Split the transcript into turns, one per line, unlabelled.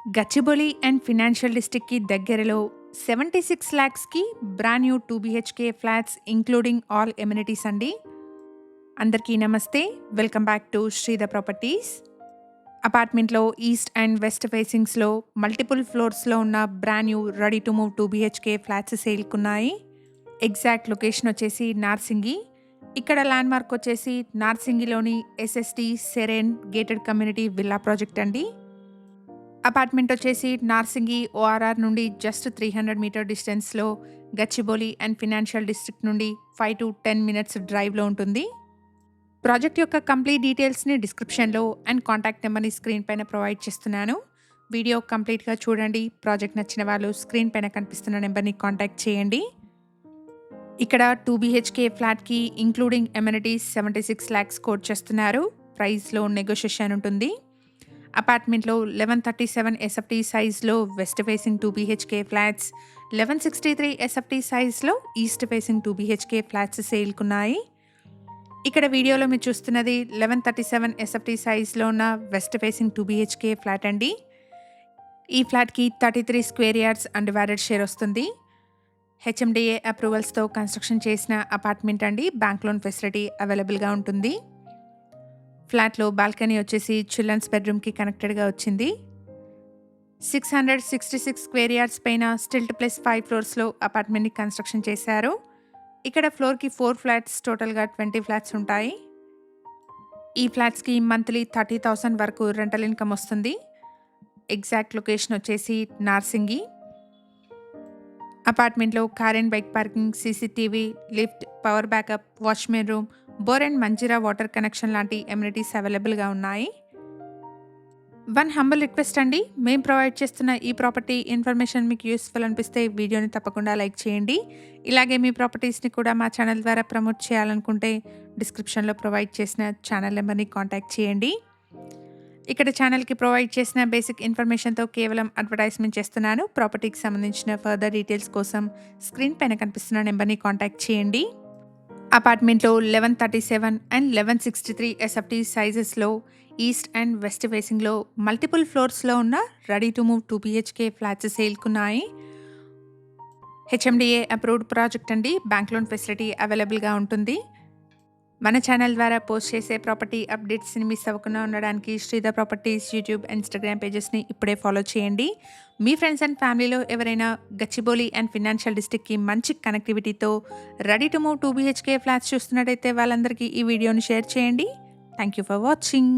Gachibowli and financial డిస్ట్రిక్ట్‌కి దగ్గరలో 76 లాక్స్‌కి brand new 2 BHK flats including all amenities అండి. అందరికీ నమస్తే. Welcome back to Sridhar properties. అపార్ట్మెంట్‌లో ఈస్ట్ అండ్ వెస్ట్ ఫేసింగ్స్‌లో మల్టిపుల్ ఫ్లోర్స్‌లో ఉన్న brand new ready to move 2 BHK flats సేల్‌కున్నాయి. ఎగ్జాక్ట్ లొకేషన్ వచ్చేసి నార్సింగి. ఇక్కడ ల్యాండ్‌మార్క్ వచ్చేసి నార్సింగిలోని SST Serene gated community villa project అండి. అపార్ట్మెంట్ వచ్చేసి నార్సింగి ఓఆర్ఆర్ నుండి జస్ట్ 300 మీటర్ డిస్టెన్స్‌లో గచ్చిబౌలి అండ్ ఫినాన్షియల్ డిస్ట్రిక్ట్ నుండి 5 టు 10 మినిట్స్ డ్రైవ్‌లో ఉంటుంది. ప్రాజెక్ట్ యొక్క కంప్లీట్ డీటెయిల్స్‌ని డిస్క్రిప్షన్‌లో అండ్ కాంటాక్ట్ నెంబర్‌ని స్క్రీన్ పైన ప్రొవైడ్ చేస్తున్నాను. వీడియో కంప్లీట్‌గా చూడండి. ప్రాజెక్ట్ నచ్చిన వాళ్ళు స్క్రీన్ పైన కనిపిస్తున్న నెంబర్‌ని కాంటాక్ట్ చేయండి. ఇక్కడ 2 బీహెచ్‌కే ఫ్లాట్‌కి ఇంక్లూడింగ్ ఎమ్యూనిటీస్ 76 లాక్స్ కోట్ చేస్తున్నారు. ప్రైస్‌లో నెగోషియేషన్ ఉంటుంది. అపార్ట్మెంట్లో 1137 ఎస్ఎఫ్టీ సైజ్లో west facing 2 BHK flats, 1163 SFT సైజ్లో ఈస్ట్ ఫేసింగ్ 2 బీహెచ్‌కే ఫ్లాట్స్ సేల్‌కున్నాయి. ఇక్కడ వీడియోలో మీరు చూస్తున్నది 1137 ఎస్ఎఫ్టీ సైజ్లో ఉన్న వెస్ట్ ఫేసింగ్ 2 బీహెచ్‌కే ఫ్లాట్ అండి. ఈ ఫ్లాట్‌కి 33 స్క్వేర్ యార్డ్స్ అన్‌డివైడెడ్ షేర్ వస్తుంది. హెచ్ఎండిఏ అప్రూవల్స్తో కన్స్ట్రక్షన్ చేసిన అపార్ట్మెంట్ అండి. బ్యాంక్ లోన్ ఫెసిలిటీ అవైలబుల్గా ఉంటుంది. ఫ్లాట్లో బాల్కనీ వచ్చేసి చిల్డ్రన్స్ బెడ్రూమ్కి కనెక్టెడ్గా వచ్చింది. 666 స్క్వేర్ యార్డ్స్ పైన స్టిల్ట్ ప్లస్ 5 ఫ్లోర్స్లో అపార్ట్మెంట్ని కన్స్ట్రక్షన్ చేశారు. ఇక్కడ ఫ్లోర్కి 4 ఫ్లాట్స్, టోటల్గా 20 ఫ్లాట్స్ ఉంటాయి. ఈ ఫ్లాట్స్కి మంత్లీ 30,000 వరకు రెంటల్ ఇన్కమ్ వస్తుంది. ఎగ్జాక్ట్ లొకేషన్ వచ్చేసి నార్సింగి. అపార్ట్మెంట్లో car and bike parking, CCTV, lift, power backup, washmen room, bore and Manjira water connection లాంటి ఎమ్యూనిటీస్ అవైలబుల్గా ఉన్నాయి. వన్ హంబల్ రిక్వెస్ట్ అండి, మేము ప్రొవైడ్ చేస్తున్న ఈ ప్రాపర్టీ ఇన్ఫర్మేషన్ మీకు యూస్ఫుల్ అనిపిస్తే వీడియోని తప్పకుండా లైక్ చేయండి. ఇలాగే మీ ప్రాపర్టీస్ని కూడా మా ఛానల్ ద్వారా ప్రమోట్ చేయాలనుకుంటే డిస్క్రిప్షన్లో ప్రొవైడ్ చేసిన ఛానల్ నెంబర్ని కాంటాక్ట్ చేయండి. ఇక్కడ ఛానల్కి ప్రొవైడ్ చేసిన బేసిక్ ఇన్ఫర్మేషన్తో కేవలం అడ్వర్టైజ్మెంట్ చేస్తున్నాను. ప్రాపర్టీకి సంబంధించిన ఫర్దర్ డీటెయిల్స్ కోసం స్క్రీన్ పైన కనిపిస్తున్న నెంబర్ని కాంటాక్ట్ చేయండి. అపార్ట్మెంట్లో 1137 అండ్ 1163 ఎస్ఎఫ్టీ సైజెస్లో ఈస్ట్ అండ్ వెస్ట్ ఫేసింగ్లో మల్టిపుల్ ఫ్లోర్స్లో ఉన్న ready to move 2 BHK flats సేల్కున్నాయి. హెచ్ఎండిఏ అప్రూవ్డ్ ప్రాజెక్ట్ అండి. బ్యాంక్ లోన్ ఫెసిలిటీ అవైలబుల్గా ఉంటుంది. మన ఛానల్ ద్వారా పోస్ట్ చేసే ప్రాపర్టీ అప్డేట్స్ని మిస్ అవ్వకుండా ఉండడానికి శ్రీధర్ ప్రాపర్టీస్ యూట్యూబ్, ఇన్స్టాగ్రామ్ పేజెస్ని ఇప్పుడే ఫాలో చేయండి. మీ ఫ్రెండ్స్ అండ్ ఫ్యామిలీలో ఎవరైనా గచ్చిబౌలి అండ్ ఫినాన్షియల్ డిస్ట్రిక్ట్కి మంచి కనెక్టివిటీతో ready to move 2 BHK flats చూస్తున్నట్టయితే వాళ్ళందరికీ ఈ వీడియోని షేర్ చేయండి. Thank you for watching.